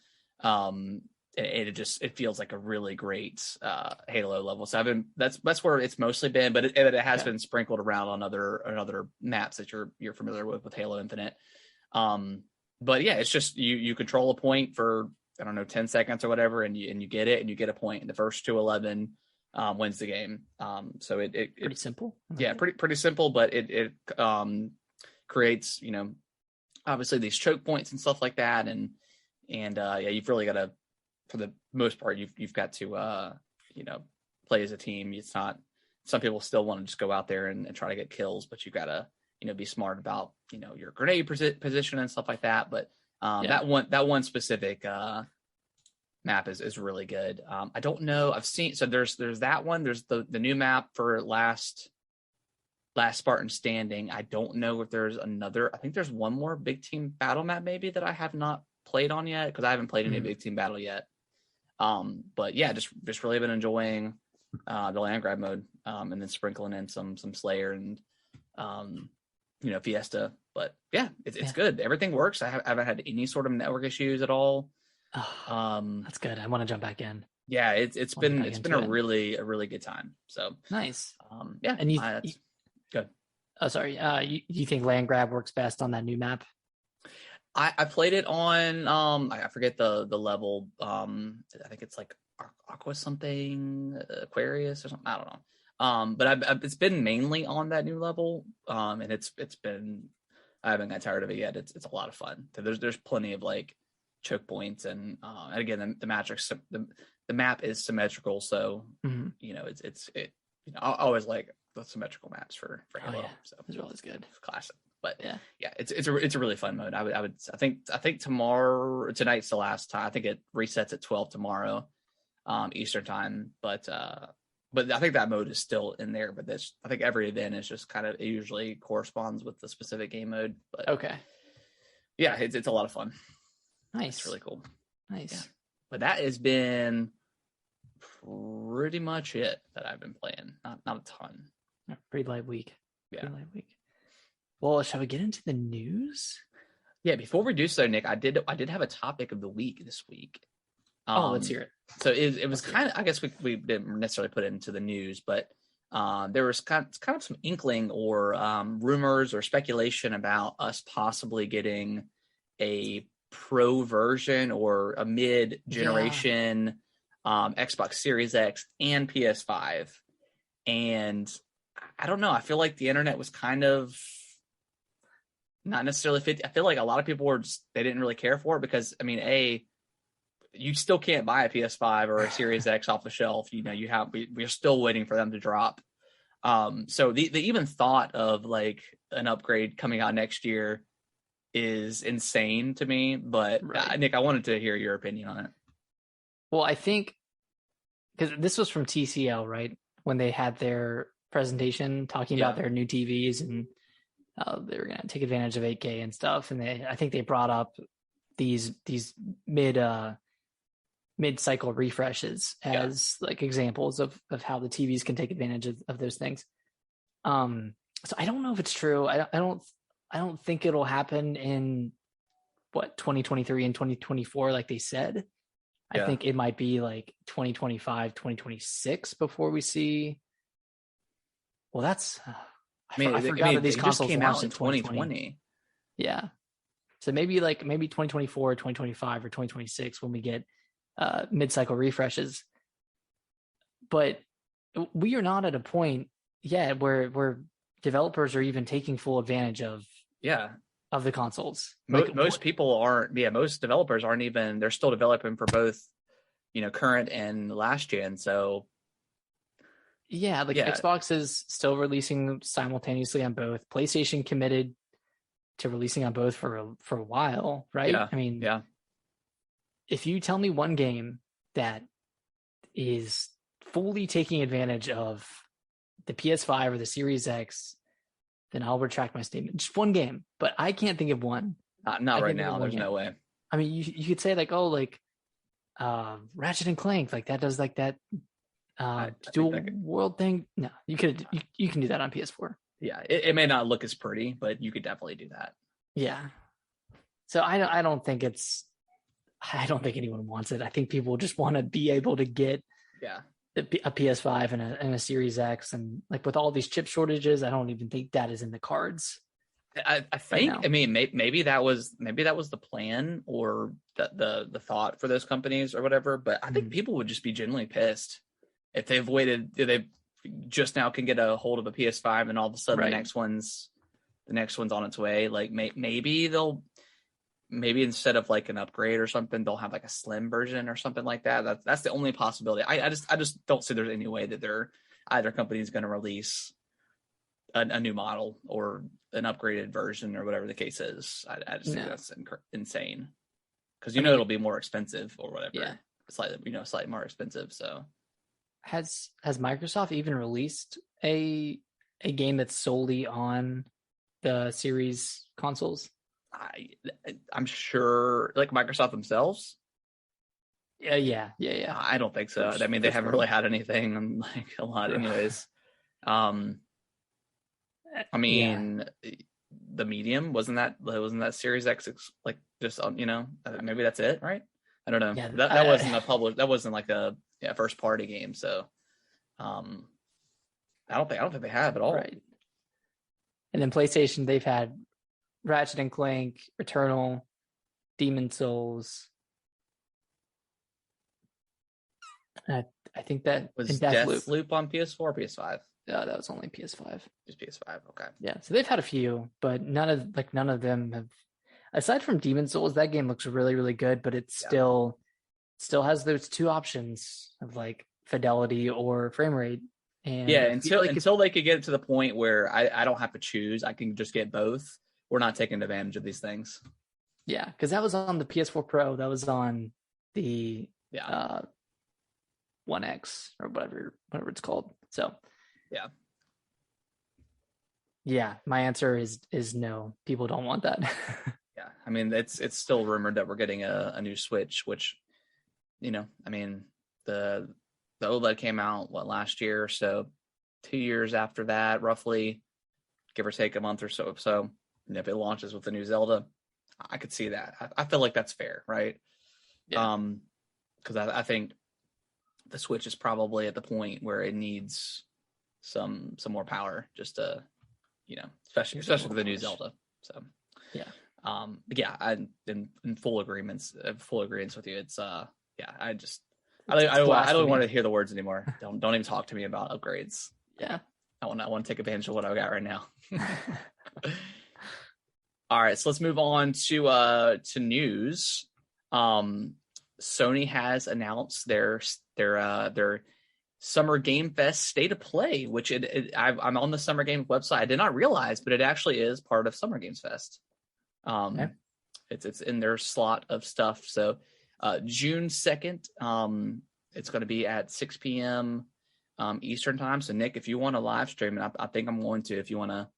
It feels like a really great Halo level. So that's where it's mostly been, but it has been sprinkled around on other maps that you're familiar with Halo Infinite. But yeah, it's just you control a point for, I don't know, 10 seconds or whatever, and you get it, and you get a point, and the first to 11 wins the game. So it pretty simple. Pretty simple, but it creates, obviously these choke points and stuff like that, and you've really got to, for the most part, you've got to play as a team. It's not, some people still want to just go out there and try to get kills, but you've got to be smart about your grenade position and stuff like that. But that one specific map is really good. I don't know, I've seen, so there's that one, there's the new map for last Spartan Standing. I don't know if there's another. I think there's one more big team battle map maybe that I have not played on yet, because I haven't played any big team battle yet. But yeah, just really been enjoying the land grab mode, and then sprinkling in some Slayer and Fiesta. But yeah, it's good. Everything works. I haven't had any sort of network issues at all. That's good. I want to jump back in. Yeah, it's been a really good time. So nice. Yeah, and good. Oh, sorry. You think land grab works best on that new map? I played it on I forget the level. I think it's like Aqua something, Aquarius or something. I don't know. But it's been mainly on that new level. And it's been, I haven't got tired of it yet. It's a lot of fun. So there's plenty of like choke points, and again the map is symmetrical, so I always like the symmetrical maps for Halo. Yeah. So it's always good. It's classic. But it's a really fun mode. I think tonight's the last time. I think it resets at 12 tomorrow, Eastern time. But I think that mode is still in there. But I think every event is just kind of, it usually corresponds with the specific game mode. But okay, yeah, it's a lot of fun. Nice, it's really cool. Nice. Yeah. But that has been pretty much it that I've been playing. Not a ton. Pretty light week. Yeah. Pretty light week. Well, shall we get into the news? Yeah, before we do so, Nick, I did have a topic of the week this week. Let's hear it. So it was kind of, I guess we didn't necessarily put it into the news, but there was kind of some inkling or rumors or speculation about us possibly getting a pro version or a mid-generation Xbox Series X and PS5. And I don't know, I feel like the internet was kind of not necessarily 50. I feel like a lot of people they didn't really care for it because, I mean, you still can't buy a PS5 or a Series X off the shelf. We're still waiting for them to drop. So the even thought of like an upgrade coming out next year is insane to me. But right. Nick, I wanted to hear your opinion on it. Well, I think because this was from TCL, right? When they had their presentation talking about their new TVs and they were going to take advantage of 8K and stuff. And I think they brought up these mid-cycle refreshes as like examples of how the TVs can take advantage of those things. So I don't know if it's true. I don't think it'll happen in 2023 and 2024 like they said. I think it might be like 2025, 2026 before we see. Well, that's I forgot that these consoles came out in 2020. Yeah. So maybe 2024, 2025 or 2026 when we get mid-cycle refreshes. But we are not at a point yet where developers are even taking full advantage of the consoles. Most people aren't. Yeah, most developers aren't even. They're still developing for both, current and last gen. So Xbox is still releasing simultaneously on both. PlayStation committed to releasing on both for a while, right? Yeah. I mean, if you tell me one game that is fully taking advantage of the PS5 or the Series X, then I'll retract my statement. Just one game, but I can't think of one. Not right now. There's no way. I mean, you could say Ratchet and Clank, like that does like that dual world thing. No, you can do that on PS4. Yeah, it may not look as pretty, but you could definitely do that. Yeah. So I don't think it's. I don't think anyone wants it. I think people just want to be able to get a PS5 and a Series X, and like with all these chip shortages, I don't even think that is in the cards. I think right, I mean maybe that was the plan or the thought for those companies or whatever, but I think people would just be genuinely pissed if they've waited. They just now can get a hold of a PS5 and all of a sudden the next one's on its way. Like maybe instead of like an upgrade or something, they'll have like a slim version or something like that. That's the only possibility. I just don't see there's any way that either company is going to release a new model or an upgraded version or whatever the case is. I just think that's insane, because it'll be more expensive or whatever. Slightly more expensive. So has Microsoft even released a game that's solely on the Series consoles? I'm sure, like Microsoft themselves. Yeah. I don't think so. I mean, they haven't really had anything like a lot, anyways. I mean, the Medium wasn't that Series X, like just maybe that's it, right? I don't know. Yeah, that wasn't a public. That wasn't like a first party game. So, I don't think they have at all. Right. And then PlayStation, they've had Ratchet and Clank, Returnal, Demon Souls. I think that was Deathloop on PS4 or PS5. Yeah, that was only PS5. Just PS5, okay. Yeah, so they've had a few, but none of them have. Aside from Demon Souls, that game looks really, really good, but it still has those two options of like fidelity or frame rate. And until they could get it to the point where I don't have to choose, I can just get both. We're not taking advantage of these things. Yeah, because that was on the PS4 Pro. That was on the 1X or whatever it's called. So. Yeah, my answer is no. People don't want that. Yeah, I mean it's still rumored that we're getting a new Switch, which, I mean the OLED came out last year, so 2 years after that, roughly, give or take a month or so. So if it launches with the new Zelda, I could see that. I feel like that's fair, right? Yeah. Because I think the Switch is probably at the point where it needs some more power, just to especially for the new Zelda. So I'm in full agreement with you. It's I don't want to hear the words anymore. Don't even talk to me about upgrades. I want to take advantage of what I've got right now. All right, so let's move on to news. Sony has announced their Summer Game Fest State of Play, which I'm on the Summer Games website. I did not realize, but it actually is part of Summer Games Fest. It's in their slot of stuff. So June 2nd, it's going to be at 6 p.m. Eastern time. So Nick, if you want to live stream, and I think I'm going to, if you want to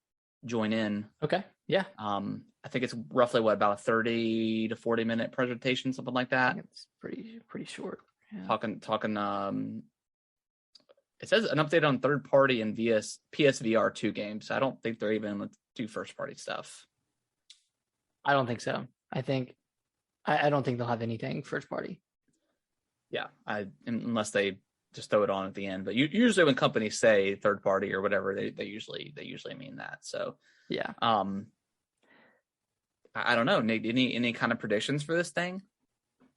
join in. Okay. Yeah. I think it's roughly about a 30 to 40 minute presentation, something like that. It's pretty short. Yeah. Talking. It says an update on third party and PSVR 2 games. I don't think they're even going to do first party stuff. I don't think so. I don't think they'll have anything first party. Yeah, unless they just throw it on at the end. But usually when companies say third party or whatever, they usually mean that. So yeah. I don't know. Nate, any kind of predictions for this thing?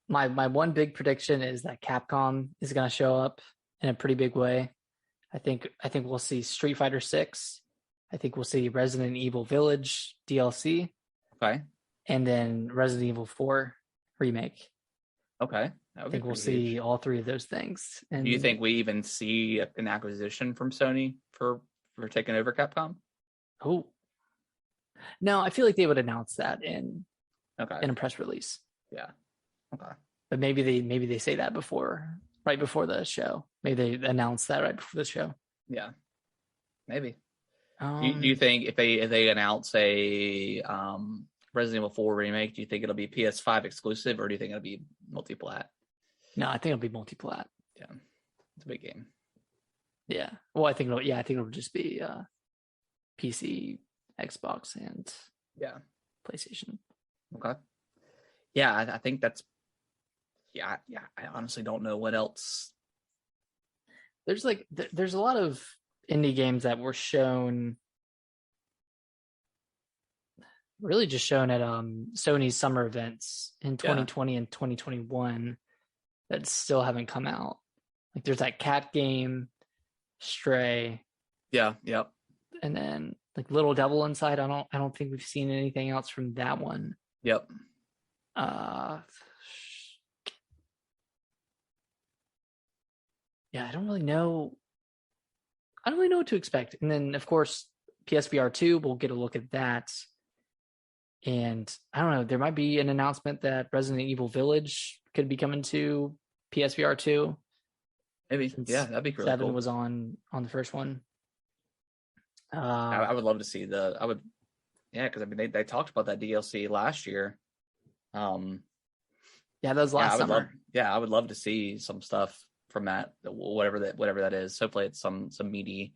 My one big prediction is that Capcom is going to show up in a pretty big way. I think we'll see Street Fighter 6. I think we'll see Resident Evil Village DLC. Okay. And then Resident Evil 4 remake. Okay. I think we'll see all three of those things. And do you think we even see an acquisition from Sony for taking over Capcom? Oh. No, I feel like they would announce that in a press release. Yeah. Okay. But maybe they say that right before the show. Maybe they announce that right before the show. Yeah. Maybe. Do you think if they announce a Resident Evil 4 remake, do you think it'll be PS5 exclusive, or do you think it'll be multi-plat? No, I think it'll be multi-plat. Yeah. It's a big game. Yeah. Well, I think it'll just be PC, Xbox, and PlayStation. Okay. Yeah, I think that's Yeah. I honestly don't know what else. There's there's a lot of indie games that were shown, really just shown at Sony's summer events in 2020 and 2021 that still haven't come out. Like there's that cat game, Stray. Yeah. Yep. And then like Little Devil Inside. I don't think we've seen anything else from that one. Yep. Yeah, I don't really know what to expect. And then of course PSVR 2, we'll get a look at that. And I don't know, there might be an announcement that Resident Evil Village could be coming to PSVR 2. Maybe. Yeah, that'd be really 7 cool. was on the first one. I would love to see because I mean they talked about that DLC last year. Yeah, that was last summer. I would love to see some stuff from that, whatever that is. Hopefully it's some meaty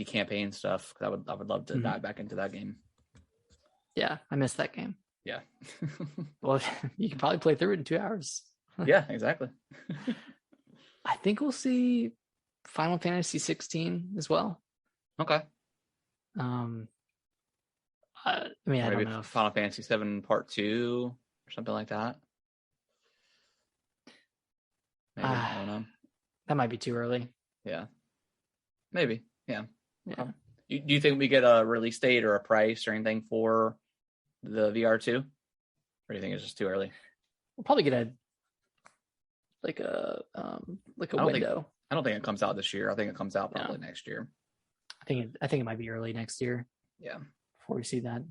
campaign stuff. Because I would love to dive back into that game. Yeah, I missed that game. Yeah. Well, you can probably play through it in 2 hours. Yeah, exactly. I think we'll see Final Fantasy 16 as well. Okay. I mean, I don't know. Final Fantasy 7 Part 2 or something like that. Maybe, I don't know. That might be too early. Yeah. Maybe. Yeah. Do you think we get a release date or a price or anything for the VR2? Or do you think it's just too early? We'll probably get a window. I don't think it comes out this year. I think it comes out probably next year. I think it might be early next year. Yeah. Before we see that,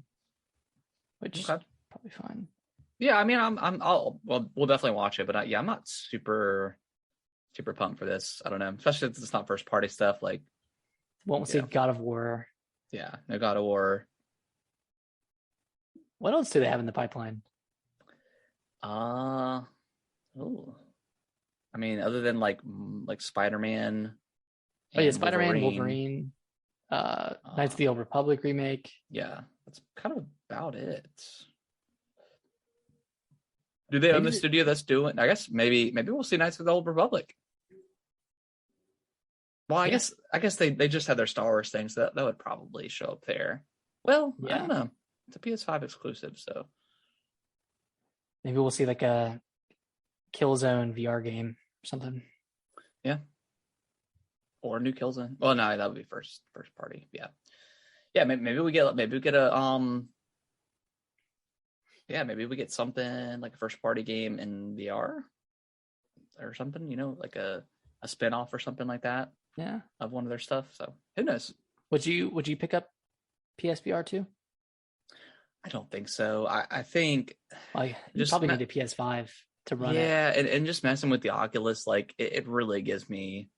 which is probably fine. Yeah, I mean, we'll definitely watch it, but I'm not super pumped for this. I don't know, especially if it's not first party stuff. Like, won't see God of War. Yeah, no God of War. What else do they have in the pipeline? I mean, other than like Spider-Man. Oh yeah, Spider-Man, Wolverine, Knights of the Old Republic remake. Yeah, that's kind of about it. Do they own the studio that's doing? I guess maybe we'll see Knights of the Old Republic. Well, I guess they just had their Star Wars things that would probably show up there. Well, I don't know. It's a PS5 exclusive, so maybe we'll see like a Killzone VR game or something. Yeah. Or a new Killzone. Well, no, that would be first party. Yeah. Yeah, maybe we get maybe we get something like a first party game in VR or something, like a spin-off or something like that. Yeah. Of one of their stuff. So who knows? Would you pick up PSVR 2? I don't think so. I think you probably need a PS5 to run it. Yeah, and just messing with the Oculus, like it really gives me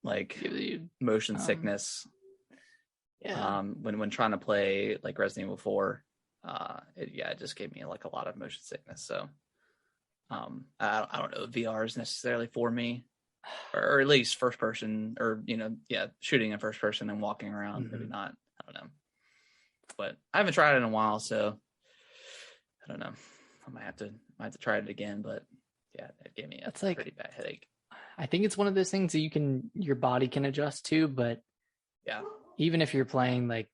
like motion sickness. Yeah. When trying to play like Resident Evil 4, it just gave me like a lot of motion sickness. So I don't know if VR is necessarily for me, or at least first person, or shooting in first person and walking around. Mm-hmm. Maybe not. I don't know. But I haven't tried it in a while, so I don't know. I might have to try it again. But yeah, it gave me a pretty bad headache. I think it's one of those things that your body can adjust to, but yeah, even if you're playing like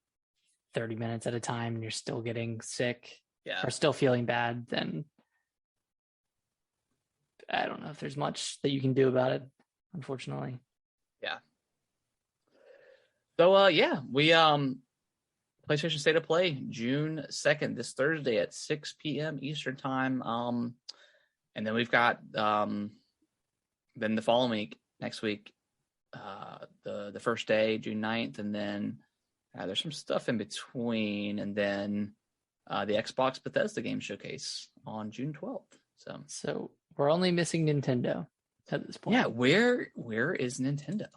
30 minutes at a time and you're still getting sick or still feeling bad, then I don't know if there's much that you can do about it, unfortunately. Yeah. So we PlayStation State of Play, June 2nd, this Thursday at 6 p.m. Eastern Time. And then we've got then the following week, next week, the first day, June 9th, and then there's some stuff in between, and then the Xbox Bethesda Game Showcase on June 12th. So we're only missing Nintendo at this point. Yeah, where is Nintendo?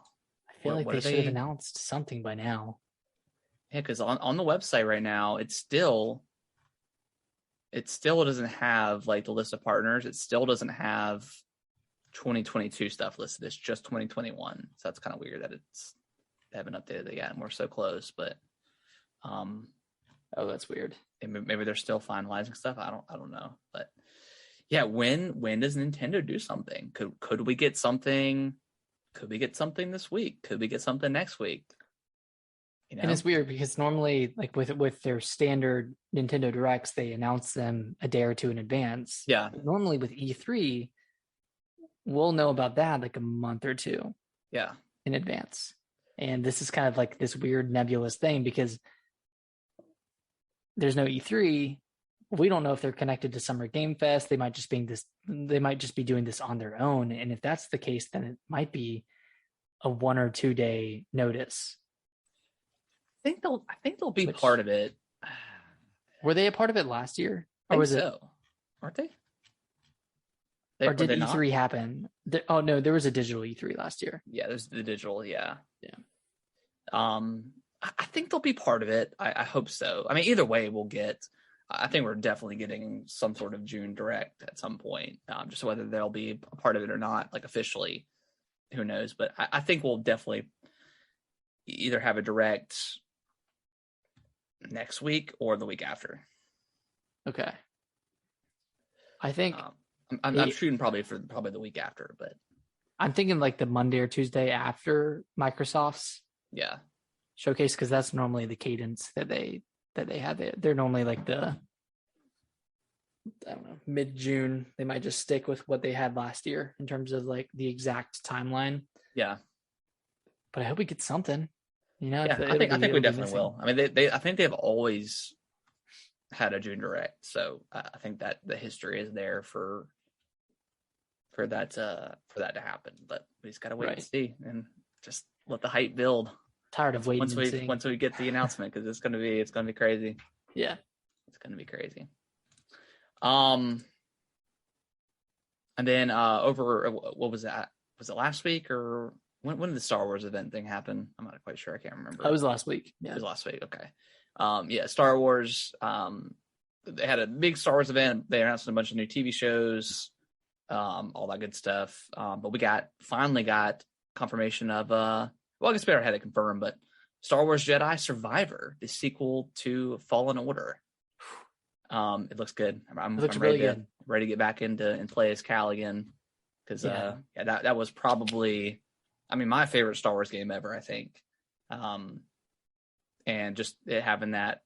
I feel like they should have announced something by now. Yeah, because on the website right now, it still doesn't have like the list of partners. It still doesn't have 2022 stuff listed. It's just 2021. So that's kind of weird that they haven't updated it yet, and we're so close. But that's weird. Maybe they're still finalizing stuff. I don't know. But Yeah, when does Nintendo do something? Could we get something? Could we get something this week? Could we get something next week? And it's weird because normally, like with their standard Nintendo Directs, they announce them a day or two in advance. Yeah. But normally with E3, we'll know about that like a month or two. Yeah. In advance. And this is kind of like this weird nebulous thing because there's no E3. We don't know if they're connected to Summer Game Fest. They might just be doing this on their own. And if that's the case, then it might be a 1 or 2 day notice. I think they'll be part of it. Were they a part of it last year? Or was it? Aren't they? Or did E3 happen? Oh no, there was a digital E3 last year. Yeah, there's the digital. Yeah. Yeah. I think they'll be part of it. I hope so. I mean, either way, I think we're definitely getting some sort of June Direct at some point. Just whether they'll be a part of it or not, like officially, who knows? But I think we'll definitely either have a Direct next week or the week after. Okay. I think I'm shooting probably for the week after, but I'm thinking like the Monday or Tuesday after Microsoft's showcase, because that's normally the cadence that they have. They're normally like I don't know, mid-June. They might just stick with what they had last year in terms of like the exact timeline. Yeah. But I hope we get something. Yeah, I think we definitely will. I mean, I think they've always had a June Direct, so I think that the history is there for that to happen. But we just gotta wait and see, and just let the hype build. Tired of waiting once we get the announcement, because it's gonna be crazy. Yeah, it's gonna be crazy. And then over what was that? Was it last week or when did the Star Wars event thing happen? I'm not quite sure. I can't remember. It was last week. Yeah, it was last week. Okay. Star Wars. They had a big Star Wars event. They announced a bunch of new TV shows, all that good stuff. But we finally got confirmation of I guess we already had it confirmed, but Star Wars Jedi Survivor, the sequel to Fallen Order. It looks good. I'm ready to get back into and play as Cal again, because that was probably, I mean, my favorite Star Wars game ever, I think. And just it having that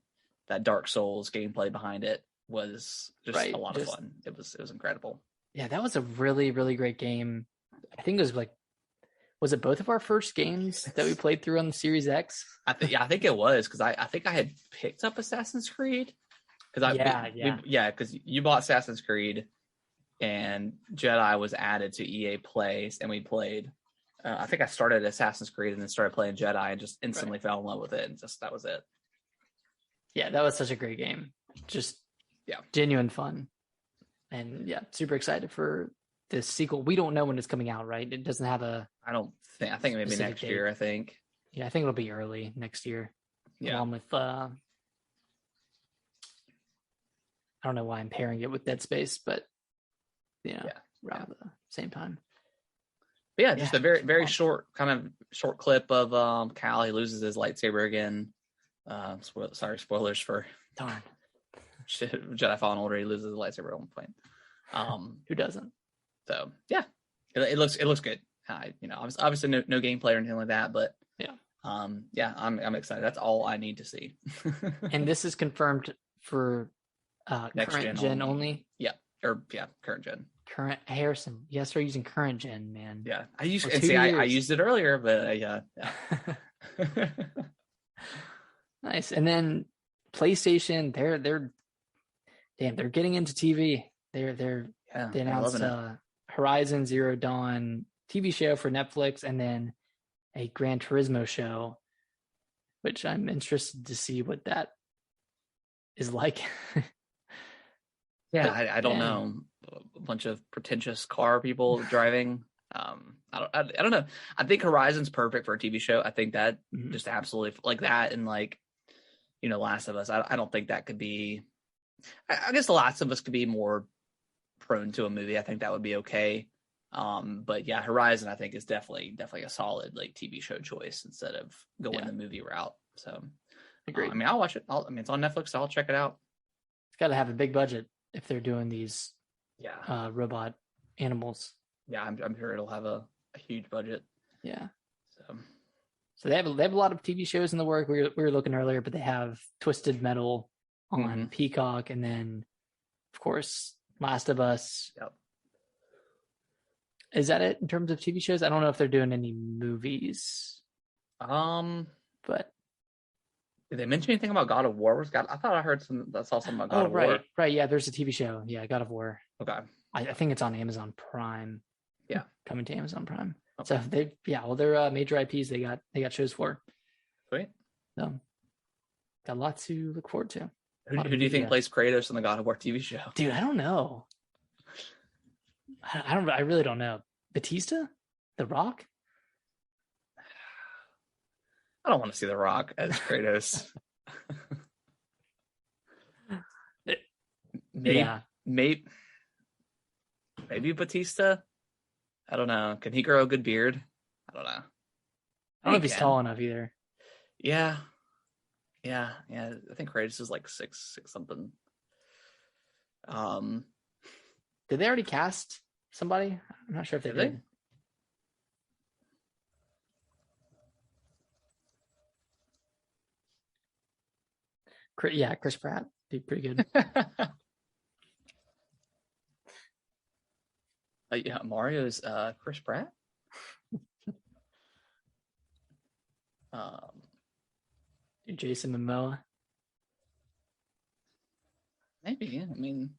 Dark Souls gameplay behind it was just a lot of fun. It was incredible. Yeah, that was a really, really great game. I think it was it both of our first games that we played through on the Series X? I think it was, because I think I had picked up Assassin's Creed. Because you bought Assassin's Creed and Jedi was added to EA Play, and we played. I think I started Assassin's Creed and then started playing Jedi and just instantly fell in love with it, and that was it. Yeah, that was such a great game. Just genuine fun, and super excited for this sequel. We don't know when it's coming out, right? It doesn't have a. I think maybe next year. I think. Yeah, I think it'll be early next year. Yeah, along with. I don't know why I'm pairing it with Dead Space, but around the same time. But just a very, very short clip of Cal. He loses his lightsaber again. Spoilers for Jedi Fallen Order. He loses his lightsaber at one point. Who doesn't? So it looks good. Obviously no gameplay or anything like that, but I'm excited. That's all I need to see. And this is confirmed for next current gen only. Current gen. Current Harrison. Yes, we're using current gen, man. Yeah, I used it earlier, but Nice. And then PlayStation, they're getting into TV. They announced Horizon Zero Dawn TV show for Netflix, and then a Gran Turismo show, which I'm interested to see what that is like. I don't know. A bunch of pretentious car people driving. I don't know. I think Horizon's perfect for a TV show. I think that just absolutely like that, and like, Last of Us. I don't think that could be. I guess The Last of Us could be more prone to a movie. I think that would be okay. But Horizon I think is definitely a solid like TV show choice instead of going the movie route. So agreed. I'll watch it. It's on Netflix, so I'll check it out. It's got to have a big budget if they're doing these robot animals. Yeah, I'm sure it'll have a huge budget. Yeah. So they have a lot of TV shows in the work. We were looking earlier, but they have Twisted Metal on Peacock, and then of course Last of Us. Yep. Is that it in terms of TV shows? I don't know if they're doing any movies. But did they mention anything about God of War? I thought I saw something about God of War. Right. Yeah, there's a TV show. Yeah, God of War. Okay. I think it's on Amazon Prime. Yeah, coming to Amazon Prime. Okay. So all their major IPs they got shows for. Sweet. So got a lot to look forward to. Who do you think plays Kratos in the God of War TV show? Dude, I don't know. I really don't know. Batista? The Rock? I don't want to see The Rock as Kratos. Maybe Batista. I don't know. Can he grow a good beard? I don't know. I don't know if he's tall enough either. Yeah. I think Kratos is like six something. Did they already cast somebody? I'm not sure if they did. Chris Pratt did pretty good. Mario's Chris Pratt. Jason Momoa. Maybe. I mean,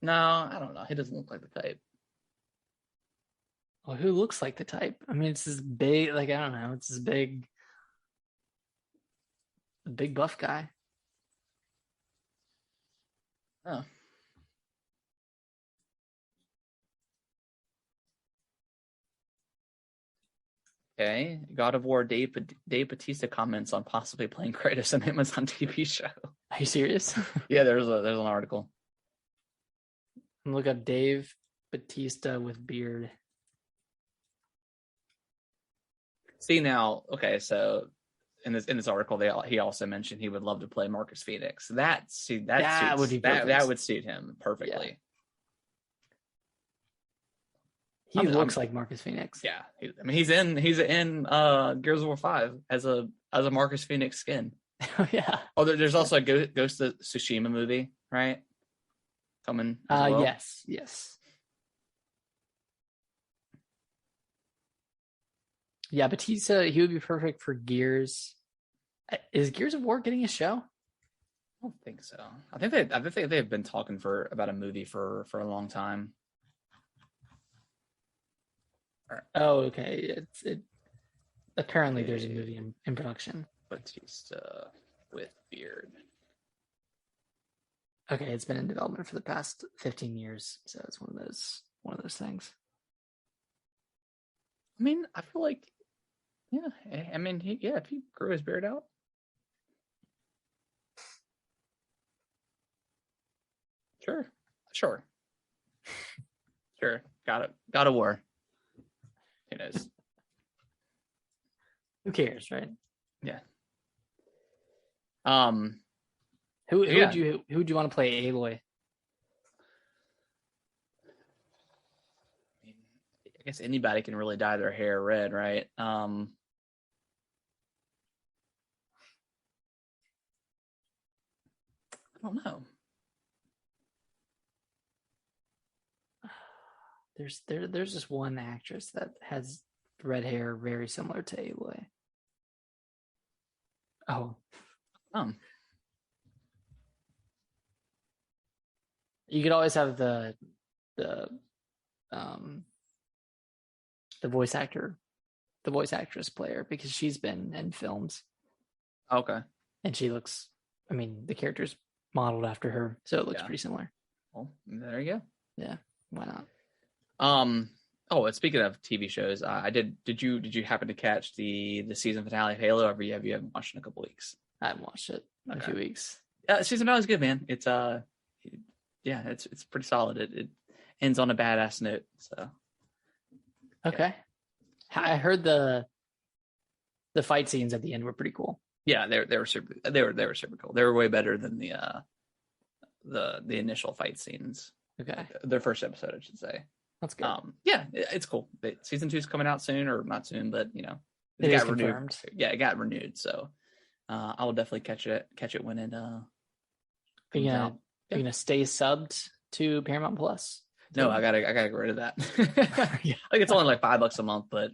no, I don't know. He doesn't look like the type. Well, who looks like the type? I mean, it's this big, I don't know. It's this big buff guy. Oh. Okay. God of War Dave Bautista comments on possibly playing Kratos on Amazon TV show. Are you serious? Yeah, there's an article. Look up Dave Bautista with beard. See now, okay, so in this article, he also mentioned he would love to play Marcus Phoenix. That would suit him perfectly. Yeah. He looks like Marcus Phoenix. Yeah, he's in Gears of War 5 as a Marcus Phoenix skin. Yeah. Oh, there's also a Ghost of Tsushima movie, right? Coming. As well. Yes. Yeah, Batista, he would be perfect for Gears. Is Gears of War getting a show? I don't think so. I think they've been talking about a movie for a long time. Oh, okay. Apparently there's a movie in production. Batista with beard. Okay, it's been in development for the past 15 years, so it's one of those things. I mean, I feel like, yeah. I mean, if he grew his beard out. Sure. Got it. God of War. Who knows? Who cares, right? Yeah. Who would you want to play Aloy? I guess anybody can really dye their hair red, right? I don't know. There's just one actress that has red hair very similar to Aloy. Oh. You could always have the voice actress player, because she's been in films. Okay. And she looks, I mean, the character's modeled after her, so it looks pretty similar. Well, there you go. Yeah, why not? Oh, speaking of TV shows, did you happen to catch the season finale of Halo? Or you haven't watched in a couple weeks? I haven't watched it in a few weeks. Season finale is good, man. It's it's pretty solid. It ends on a badass note. So okay, I heard the fight scenes at the end were pretty cool. Yeah, they were super cool. They were way better than the initial fight scenes. Okay. Their first episode, I should say. That's good. Yeah, it's cool. Season 2 is coming out soon, or not soon, but it got renewed. Yeah, it got renewed. So I will definitely catch it when it comes out. Are you gonna stay subbed to Paramount Plus? No, I gotta get rid of that. Yeah. Like it's only like $5 a month, but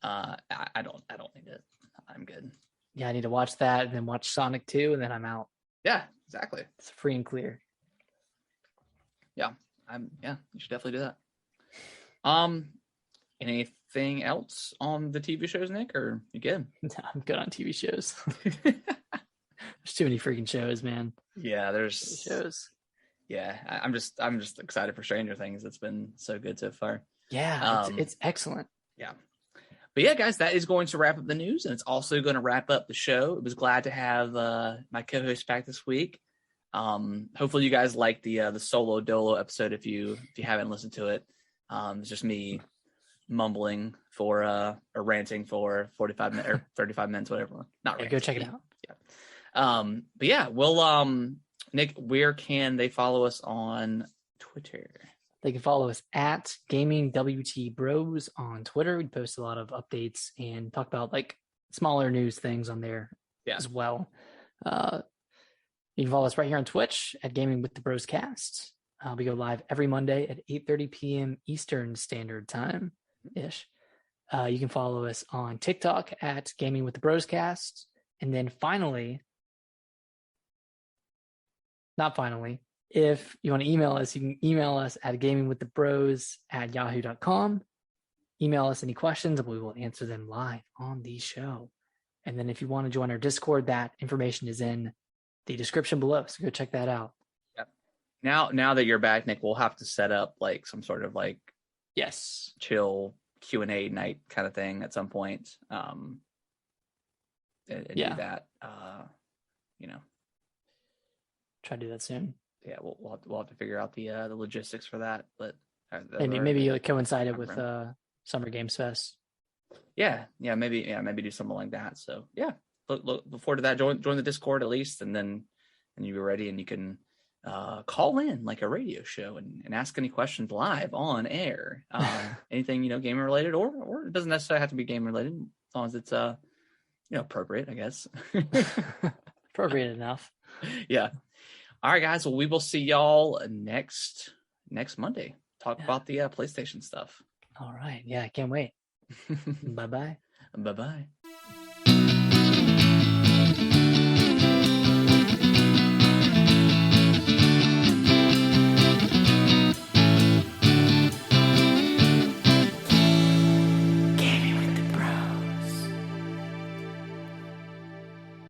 I don't need it. I'm good. Yeah, I need to watch that and then watch Sonic 2, and then I'm out. Yeah, exactly. It's free and clear. Yeah, you should definitely do that. Anything else on the TV shows, Nick, or you good? No, I'm good on TV shows. There's too many freaking shows, man. Yeah, there's shows. Yeah, I'm just excited for Stranger Things. It's been so good so far. Yeah, it's excellent. Yeah. But yeah, guys, that is going to wrap up the news, and it's also going to wrap up the show. I was glad to have my co-host back this week. Hopefully you guys like the solo dolo episode if you haven't listened to it. It's just me mumbling for or ranting for 45 minutes or 35 minutes, whatever. Not ranting. Go check it out. Yeah. But yeah, we'll Nick, where can they follow us on Twitter? They can follow us at Gaming WT Bros on Twitter. We post a lot of updates and talk about like smaller news things on there as well. You can follow us right here on Twitch at Gaming with the Bros Cast. We go live every Monday at 8:30 p.m. Eastern Standard Time ish. You can follow us on TikTok at Gaming with the Bros Cast. And then if you want to email us, you can email us at gamingwiththebros@yahoo.com. Email us any questions and we will answer them live on the show. And then if you want to join our Discord, that information is in the description below. So go check that out. Yep. Now that you're back, Nick, we'll have to set up like some sort of like chill Q&A night kind of thing at some point. And do that. Try to do that soon. Yeah, we'll have to figure out the logistics for that, but maybe you'll coincide it with Summer Games Fest. Maybe do something like that. So yeah, look forward to that. Join the Discord at least, and then you'll be ready, and you can call in like a radio show and ask any questions live on air. Anything gaming related, or it doesn't necessarily have to be game related, as long as it's appropriate, I guess. Appropriate enough. Yeah. All right, guys. Well, we will see y'all next Monday. Talk about the PlayStation stuff. All right. Yeah, I can't wait. Bye-bye. Bye-bye.